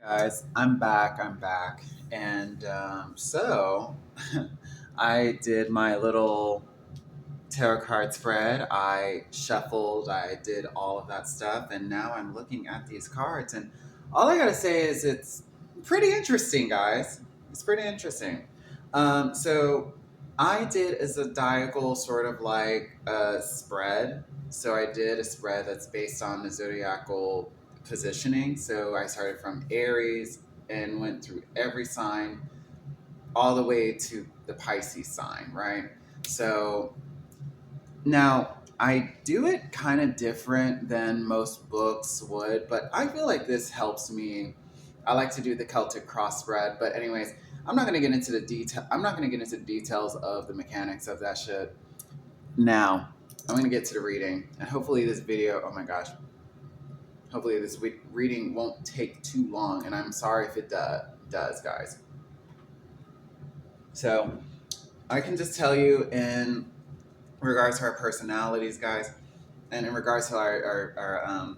Guys, I'm back. And I did my little tarot card spread. I shuffled, I did all of that stuff, and now I'm looking at these cards. And all I gotta say is it's pretty interesting, guys. It's pretty interesting. So, I did a zodiacal sort of like a spread. So, I did a spread that's based on the zodiacal positioning. So, I started from Aries and went through every sign all the way to the Pisces sign, right? So, now, I do it kind of different than most books would, but I feel like this helps me. I like to do the Celtic crossbred, but anyways, I'm not going to get into the detail. I'm not going to get into the details of the mechanics of that shit. Now, I'm going to get to the reading, and hopefully this video. Oh my gosh, hopefully this reading won't take too long, and I'm sorry if it does, guys. So I can just tell you in regards to our personalities, guys, and in regards to our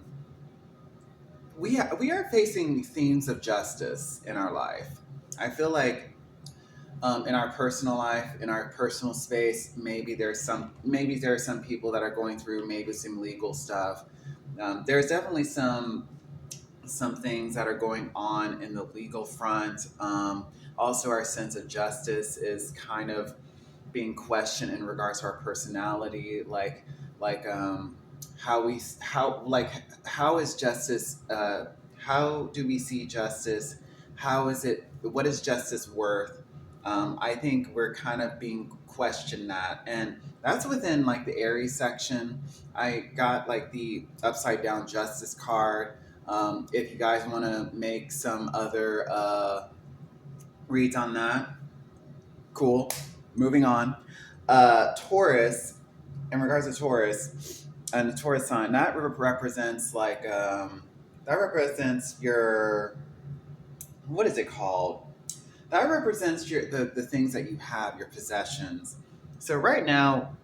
we are facing themes of justice in our life. I feel like in our personal life, in our personal space, maybe there are some people that are going through maybe some legal stuff. There's definitely some things that are going on in the legal front. Also, our sense of justice is kind of being questioned in regards to our personality, like how is justice? How do we see justice? How is it? What is justice worth? I think we're kind of being questioned that, and that's within like the Aries section. I got like the upside down justice card. If you guys want to make some other reads on that, cool. Moving on. Taurus, in regards to Taurus and the Taurus sign, that represents like that represents your, what is it called? That represents the things that you have, your possessions. So right now,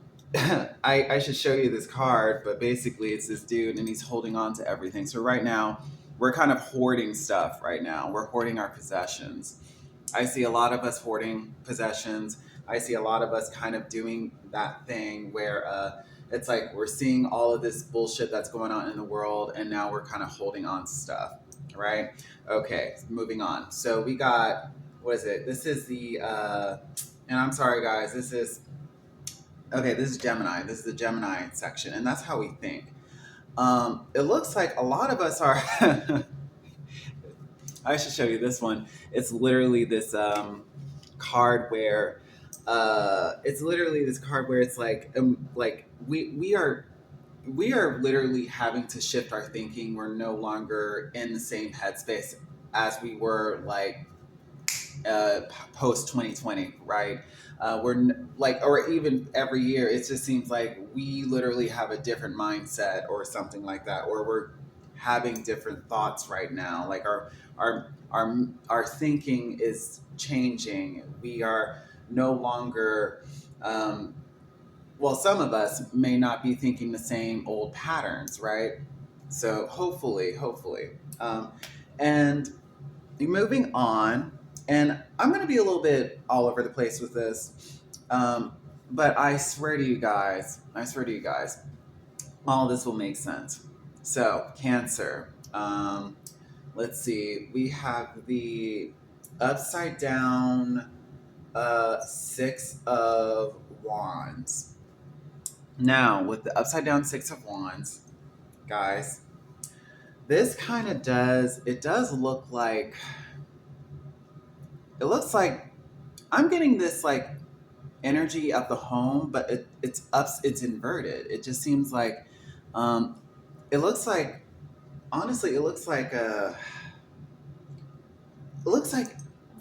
I should show you this card, but basically it's this dude and he's holding on to everything. So right now, we're kind of hoarding stuff right now. We're hoarding our possessions. I see a lot of us hoarding possessions. I see a lot of us kind of doing that thing where it's like we're seeing all of this bullshit that's going on in the world, and now we're kind of holding on to stuff, right? Okay, moving on. So we got, what is it? This is the, and I'm sorry guys, this is, okay, this is Gemini. This is the Gemini section, and that's how we think. It looks like a lot of us are. I should show you this one. It's literally this card where it's like we are literally having to shift our thinking. We're no longer in the same headspace as we were like post 2020, right? Like, or even every year, it just seems like we literally have a different mindset or something like that, or we're having different thoughts right now. Like our thinking is changing. We are no longer, well, some of us may not be thinking the same old patterns, right? So hopefully, and moving on, and I'm going to be a little bit all over the place with this, but I swear to you guys, all this will make sense. So, Cancer. Let's see. We have the upside down Six of Wands. Now, with the upside down Six of Wands, guys, this kind of does look like, it looks like I'm getting this like energy of the home, but it's inverted. It just seems like um, it looks like, honestly, it looks like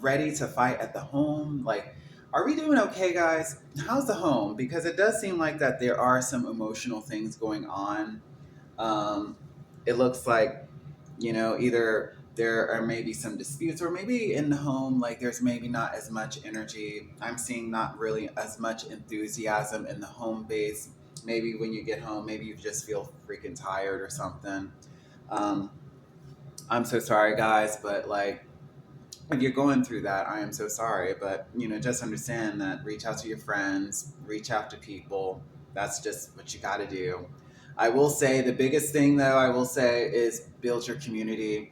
ready to fight at the home. Like, are we doing okay, guys? How's the home? Because it does seem like that there are some emotional things going on. Um, it looks like, either there are maybe some disputes, or maybe in the home, like there's maybe not as much energy. I'm seeing not really as much enthusiasm in the home base. Maybe when you get home, maybe you just feel freaking tired or something. Um, I'm so sorry, guys, but like, if you're going through that, I am so sorry. But just understand that reach out to your friends, reach out to people. That's just what you got to do. I will say the biggest thing, though, I will say is build your community.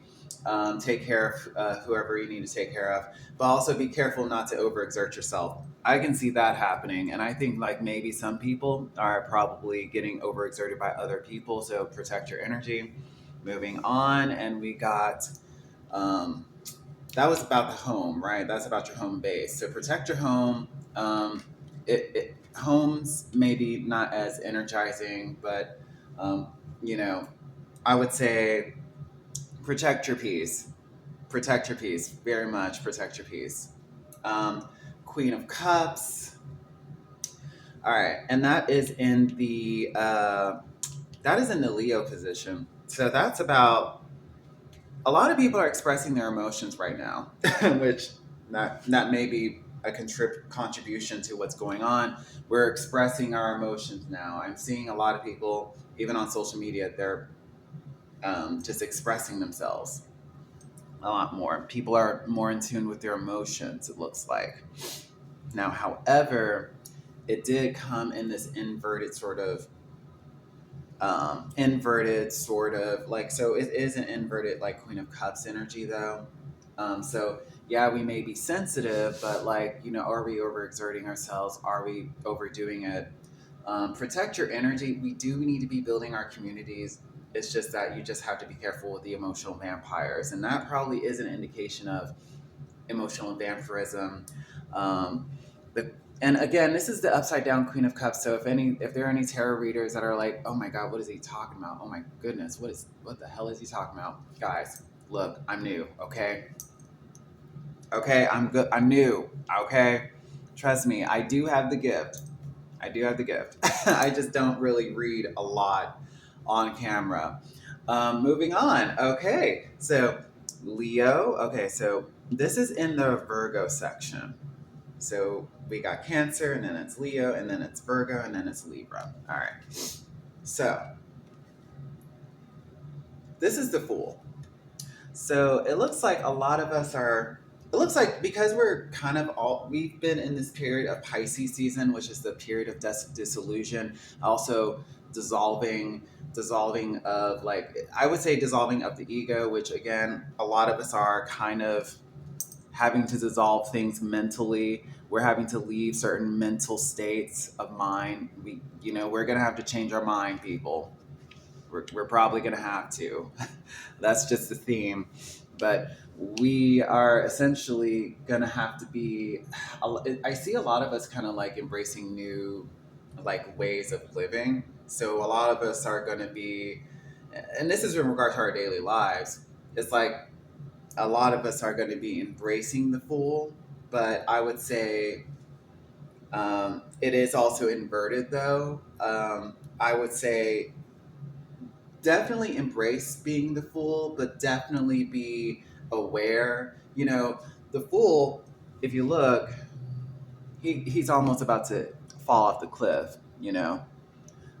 Take care of whoever you need to take care of, but also be careful not to overexert yourself. I can see that happening, and I think like maybe some people are probably getting overexerted by other people. So protect your energy. Moving on, and we got um, that was about the home, right? That's about your home base. So protect your home. Homes maybe not as energizing, but um, you know, I would say protect your peace. Protect your peace. Very much protect your peace. Um, Queen of Cups. All right, and that is in the Leo position. So that's about a lot of people are expressing their emotions right now, which that may be a contribution to what's going on. We're expressing our emotions now. I'm seeing a lot of people, even on social media, they're just expressing themselves a lot more. People are more in tune with their emotions, it looks like. Now, however, it did come in this inverted sort of like, so it is an inverted like Queen of Cups energy though. So yeah, we may be sensitive, but like, are we overexerting ourselves? Are we overdoing it? Protect your energy. We do need to be building our communities. It's just that you just have to be careful with the emotional vampires, and that probably is an indication of emotional vampirism. Um, the and again, this is the upside down Queen of Cups. So if there are any tarot readers that are like, oh my God, what is he talking about? Oh my goodness, what the hell is he talking about? Guys, look, I'm new, okay? Okay, I'm good. I'm new, okay? Trust me, I do have the gift. I do have the gift. I just don't really read a lot on camera. Moving on. Okay, so Leo. Okay, so this is in the Virgo section. So we got Cancer, and then it's Leo, and then it's Virgo, and then it's Libra. All right. So this is the Fool. So it looks like a lot of us are. It looks like because we've been in this period of Pisces season, which is the period of disillusion, also dissolving, dissolving of like, I would say dissolving of the ego, which again, a lot of us are kind of having to dissolve things mentally. We're having to leave certain mental states of mind. We're going to have to change our mind, people. We're probably going to have to. That's just the theme. But we are essentially going to have to be. I see a lot of us kind of like embracing new like ways of living. So a lot of us are going to be, and this is in regard to our daily lives. It's like a lot of us are going to be embracing the Fool, but I would say it is also inverted though. I would say definitely embrace being the Fool, but definitely be aware. The Fool, if you look, he's almost about to fall off the cliff,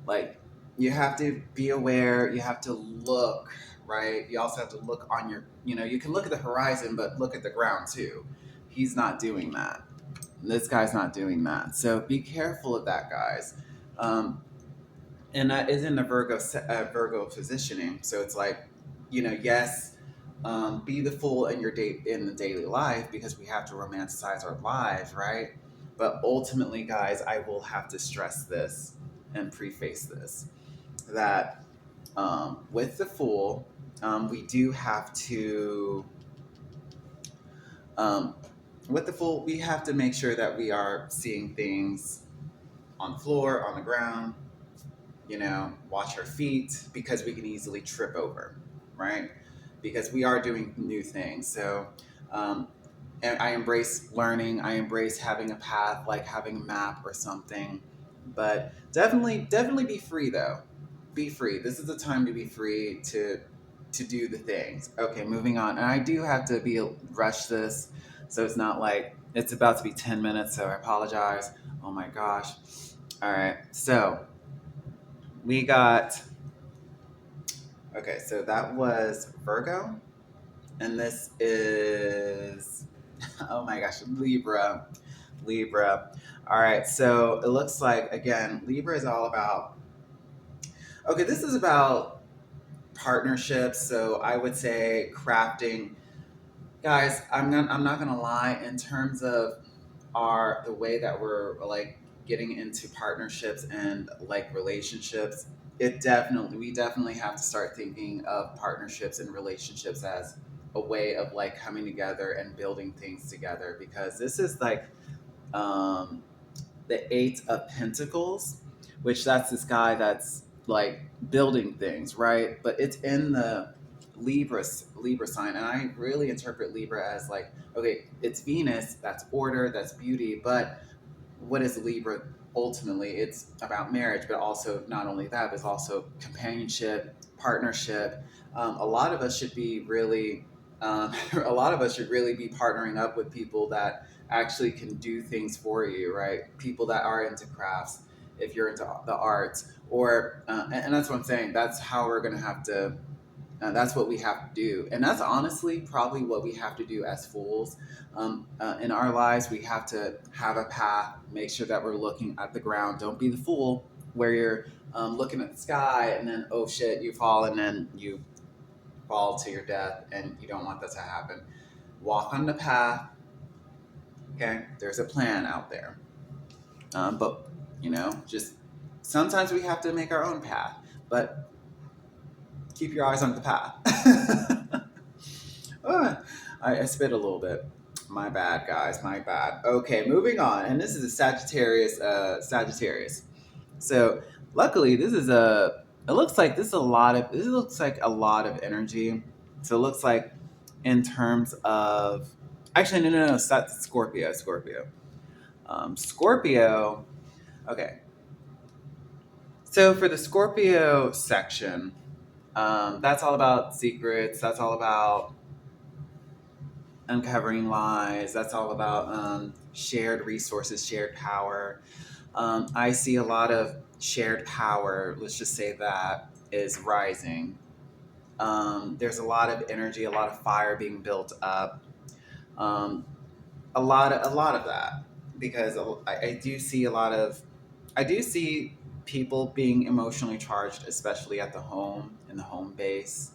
like you have to be aware, you have to look, right? You also have to look on you can look at the horizon, but look at the ground too. He's not doing that. This guy's not doing that. So be careful of that, guys. And that is in the Virgo positioning. So it's like, yes, be the Fool in in the daily life because we have to romanticize our lives, right? But ultimately, guys, I will have to stress this and preface this that with the Fool, we do have to. Um, with the Fool, we have to make sure that we are seeing things on the floor, on the ground, watch our feet because we can easily trip over, right? Because we are doing new things. So, and I embrace learning. I embrace having a path, like having a map or something. But definitely be free though. Be free. This is the time to be free to do the things. Okay, moving on. And I do have to rush this, so it's not like it's about to be 10 minutes. So I apologize. Oh my gosh. All right. So we got, okay, so that was Virgo. And this is, oh my gosh, Libra. Libra. All right, so it looks like, again, Libra is all about, okay, this is about partnerships. So I would say crafting. Guys, I'm not gonna lie, in terms of the way that we're like getting into partnerships and like relationships, we definitely have to start thinking of partnerships and relationships as a way of like coming together and building things together, because this is like um the Eight of Pentacles, which that's this guy that's like building things, right? But it's in the Libra sign, and I really interpret Libra as like, okay, it's Venus, that's order, that's beauty, but what is Libra ultimately? It's about marriage, but also not only that, but it's also companionship, partnership. A lot of us should be really, a lot of us should really be partnering up with people that actually can do things for you, right? People that are into crafts, if you're into the arts, or and that's what I'm saying. That's how we're gonna have to that's what we have to do. And that's honestly probably what we have to do as fools. In our lives, we have to have a path, make sure that we're looking at the ground. Don't be the fool where you're looking at the sky and then, oh shit, you fall and then you fall to your death, and you don't want that to happen. Walk on the path, okay? There's a plan out there. But, just sometimes we have to make our own path, but keep your eyes on the path. I spit a little bit. My bad, guys. My bad. Okay, moving on. And this is a Sagittarius. Sagittarius. So luckily, this is a. It looks like this is a lot of. This looks like a lot of energy. So it looks like, in terms of. Actually, no. That's Scorpio. Scorpio. Scorpio. Okay. So for the Scorpio section, that's all about secrets. That's all about uncovering lies. That's all about shared resources, shared power. I see a lot of shared power, let's just say that, is rising. There's a lot of energy, a lot of fire being built up. Um, a lot of that, because I do see I do see people being emotionally charged, especially at the home, in the home base.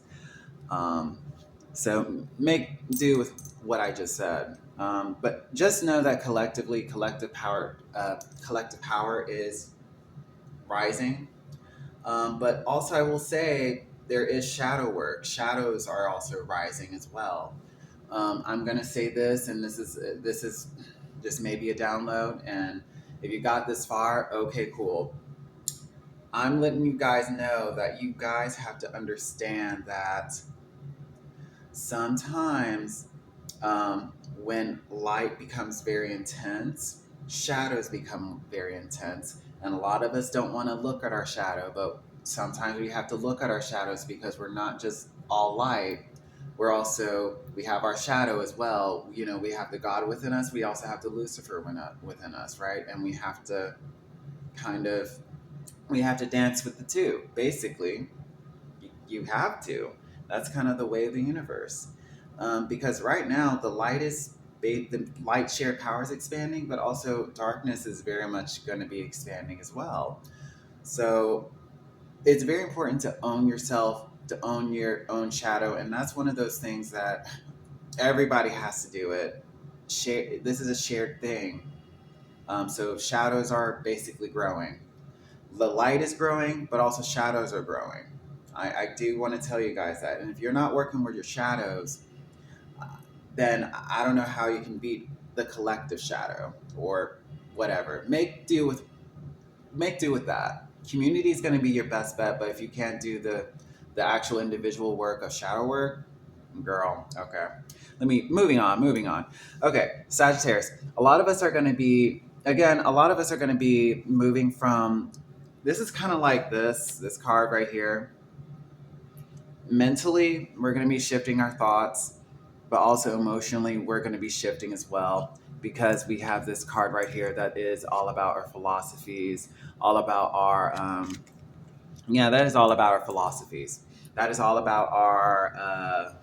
Um, so make do with what I just said. But just know that collectively, collective power is rising. But also, I will say there is shadow work. Shadows are also rising as well. I'm gonna say this, and this may be a download. And if you got this far, okay, cool. I'm letting you guys know that you guys have to understand that sometimes when light becomes very intense, shadows become very intense. And a lot of us don't want to look at our shadow, but sometimes we have to look at our shadows, because we're not just all light. We have our shadow as well. We have the God within us. We also have the Lucifer within us, right? And kind of, we have to dance with the two. Basically, you have to. That's kind of the way of the universe. Because right now the light shared power is expanding, but also darkness is very much going to be expanding as well. So it's very important to own yourself, to own your own shadow, and that's one of those things that everybody has to do it. This is a shared thing. So shadows are basically growing. The light is growing, but also shadows are growing. I do want to tell you guys that. And if you're not working with your shadows, then I don't know how you can beat the collective shadow or whatever. Make do with that. Community is going to be your best bet, but if you can't do the actual individual work of shadow work, girl, okay. Moving on. Okay, Sagittarius. A lot of us are going to be moving from, this is kind of like this card right here. Mentally, we're going to be shifting our thoughts, but also emotionally, we're going to be shifting as well, because we have this card right here that is all about our philosophies, all about that is all about our philosophies. That is all about our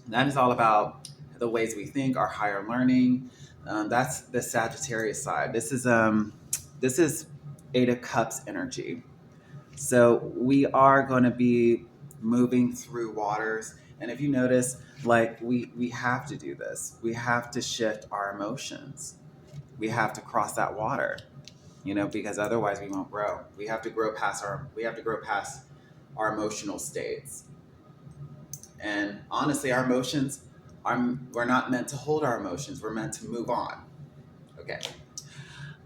That is all about the ways we think, our higher learning. That's the Sagittarius side. This is Eight of Cups energy. So we are going to be moving through waters, and if you notice, like we have to do this. We have to shift our emotions. We have to cross that water, because otherwise we won't grow. We have to grow past our emotional states. And honestly, our emotions we're not meant to hold our emotions. We're meant to move on. Okay.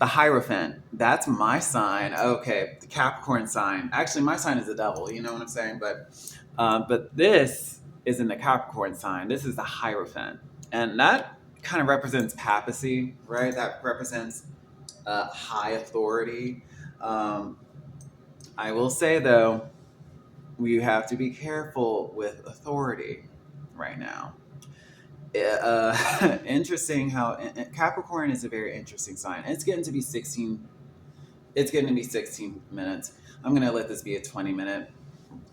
The Hierophant, that's my sign. Okay, the Capricorn sign. Actually, my sign is the devil. You know what I'm saying? But this is in the Capricorn sign. This is the Hierophant, and that kind of represents papacy, right? That represents high authority. Um, I will say though, we have to be careful with authority right now. Interesting how Capricorn is a very interesting sign. It's getting to be 16. It's getting to be 16 minutes. I'm gonna let this be a 20-minute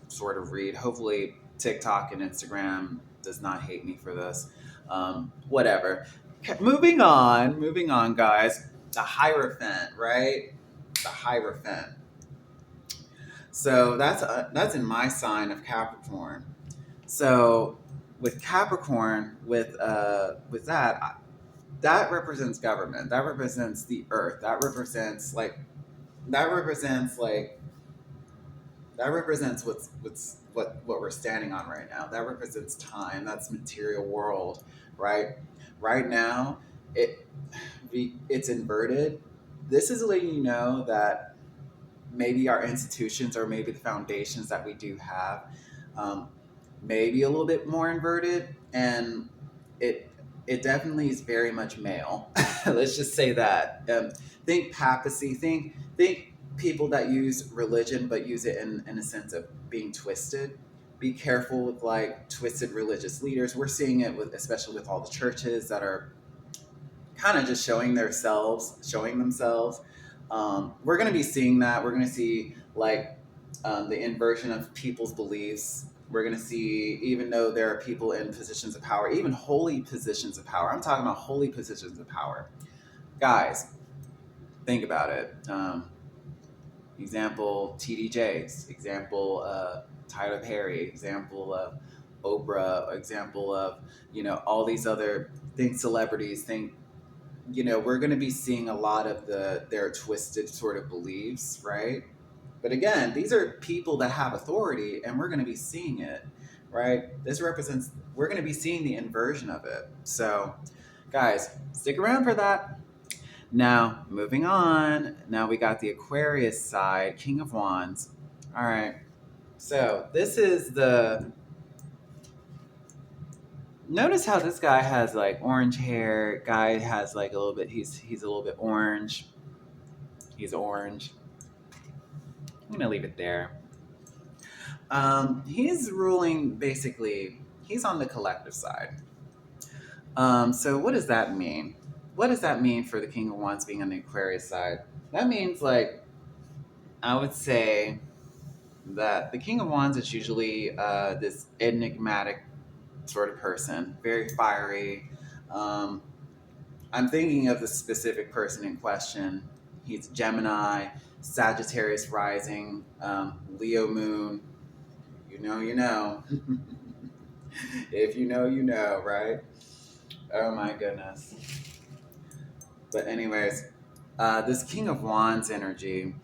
sort of read. Hopefully, TikTok and Instagram does not hate me for this. Whatever. Moving on, guys. The Hierophant, right? The Hierophant. So that's in my sign of Capricorn. So with Capricorn, with that represents government. That represents the earth. That represents like that represents what we're standing on right now. That represents time. That's material world, right? Right now, it it's inverted. This is letting you know that maybe our institutions or maybe the foundations that we do have, um, maybe a little bit more inverted, and it it definitely is very much male. Let's just say that. Think papacy. Think people that use religion but use it in a sense of being twisted. Be careful with like twisted religious leaders. We're seeing it with, especially with all the churches that are kind of just showing themselves. We're going to be seeing that. We're going to see like the inversion of people's beliefs. We're going to see, even though there are people in positions of power, even holy positions of power. I'm talking about holy positions of power. Guys, think about it. Example, TD Jakes. Example, Tyler Perry. Example of Oprah. Example of, all these other think celebrities, think we're going to be seeing a lot of their twisted sort of beliefs, right? But again, these are people that have authority, and we're going to be seeing it, right? This represents we're going to be seeing the inversion of it. So, guys, stick around for that. Now, moving on. Now we got the Aquarius side, King of Wands. All right. So this is the. Notice how this guy has like orange hair. Guy has like a little bit. He's a little bit orange. He's orange. I'm gonna leave it there. He's ruling basically. He's on the collective side. So what does that mean? What does that mean for the King of Wands being on the Aquarius side? That means like I would say that the King of Wands is usually this enigmatic sort of person, very fiery. Um, I'm thinking of the specific person in question. He's Gemini, Sagittarius rising, Leo moon. You know, you know. If you know, you know, right? Oh my goodness. But anyways, this King of Wands energy,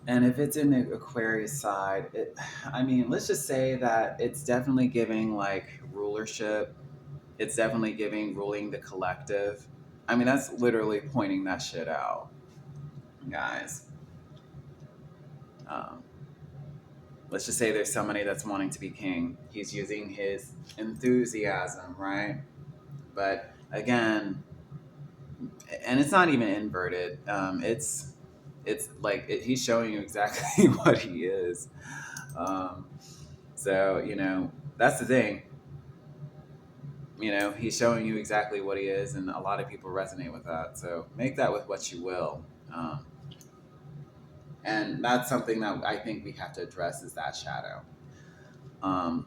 and if it's in the Aquarius side, I mean, let's just say that it's definitely giving like rulership. It's definitely giving ruling the collective. I mean, that's literally pointing that shit out, guys. Um, let's just say there's somebody that's wanting to be king. He's using his enthusiasm, right? But again, and it's not even inverted. It's like he's showing you exactly what he is. Um, so that's the thing. He's showing you exactly what he is, and a lot of people resonate with that. So make that with what you will. And that's something that I think we have to address is that shadow. Um,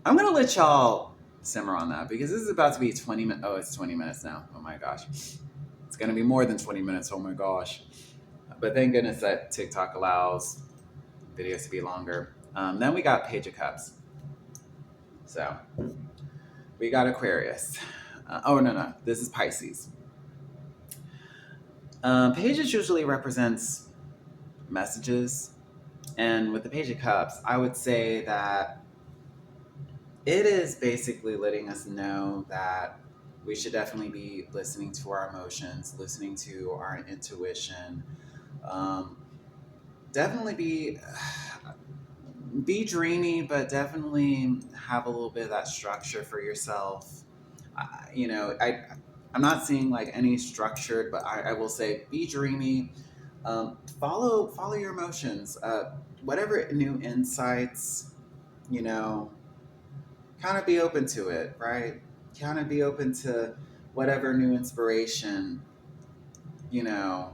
I'm gonna let y'all simmer on that because this is about to be 20 minutes. Oh, it's 20 minutes now. Oh my gosh. It's going to be more than 20 minutes. Oh my gosh. But thank goodness that TikTok allows videos to be longer. Then we got Page of Cups. So we got Aquarius. Oh, no. This is Pisces. Pages usually represents messages. And with the Page of Cups, I would say that it is basically letting us know that we should definitely be listening to our emotions, listening to our intuition. Um, Definitely be dreamy, but definitely have a little bit of that structure for yourself. I'm not seeing like any structured, but I will say be dreamy. Follow your emotions. Whatever new insights, you know, kind of be open to it, right? Kind of be open to whatever new inspiration, you know,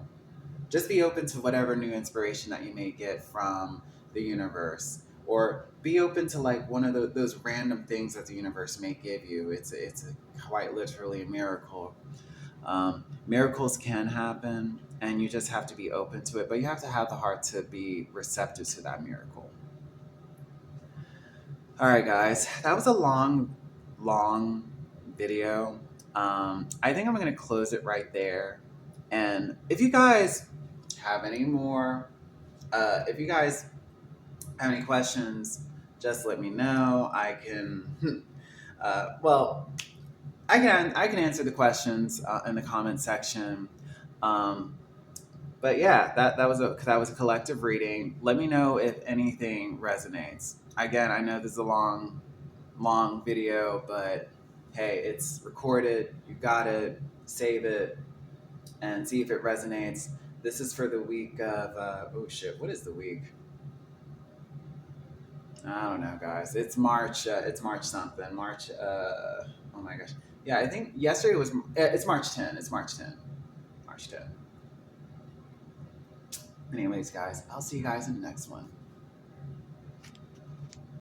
just be open to whatever new inspiration that you may get from the universe, or be open to like one of those random things that the universe may give you. Quite literally a miracle. Miracles can happen, and you just have to be open to it, but you have to have the heart to be receptive to that miracle. All right, guys, that was a long video. I think I'm going to close it right there. And if you guys have any more, if you guys have any questions, just let me know. I can, well, I can answer the questions in the comment section. But yeah, that was a collective reading. Let me know if anything resonates. Again, I know this is a long video, but hey, it's recorded. You got it. Save it and see if it resonates. This is for the week of oh shit, what is the week? I don't know, guys. It's March. It's March something. March. Oh my gosh. Yeah, I think yesterday was. It's March 10. It's March 10. March 10. Anyways, guys, I'll see you guys in the next one.